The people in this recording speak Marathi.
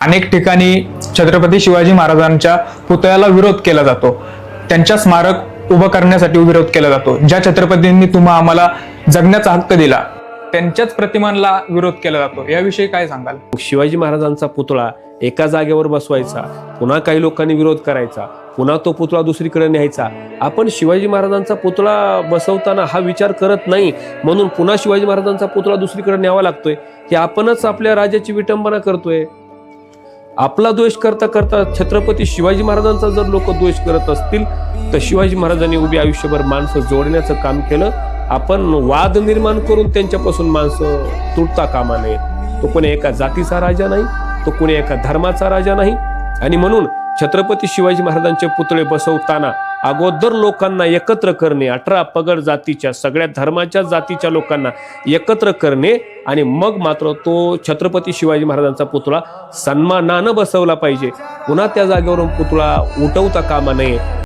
अनेक ठिकाणी छत्रपती शिवाजी महाराजांच्या पुतळ्याला विरोध केला जातो. त्यांच्या स्मारक उभं करण्यासाठी विरोध केला जातो. ज्या छत्रपतींनी आम्हाला जगण्याचा हक्क दिला त्यांच्याच प्रतिमांना विरोध केला जातो. याविषयी काय सांगाल? शिवाजी महाराजांचा पुतळा एका जागेवर बसवायचा, पुन्हा काही लोकांनी विरोध करायचा, पुन्हा तो पुतळा दुसरीकडे न्यायचा. आपण शिवाजी महाराजांचा पुतळा बसवताना हा विचार करत नाही, म्हणून पुन्हा शिवाजी महाराजांचा पुतळा दुसरीकडे न्यावा लागतोय. हे आपणच आपल्या राज्याची विटंबना करतोय. आपला द्वेष करता करता छत्रपती शिवाजी महाराजांचा जर लोक द्वेष करत असतील तर शिवाजी महाराजांनी उभी आयुष्यभर माणसं जोडण्याचं काम केलं. आपण वाद निर्माण करून त्यांच्यापासून माणसं तुटता कामा नये. तो कोणी एका जातीचा राजा नाही, तो कोणी एका धर्माचा राजा नाही. आणि म्हणून छत्रपती शिवाजी महाराजांचे पुतळे बसवताना अगोदर लोकांना एकत्र करणे, 18 पगड जातीच्या सगळ्या धर्माच्या जातीच्या लोकांना एकत्र करणे, आणि मग मात्र तो छत्रपती शिवाजी महाराजांचा पुतळा सन्मानानं बसवला पाहिजे. पुन्हा त्या जागेवरून पुतळा उठवता कामा नये.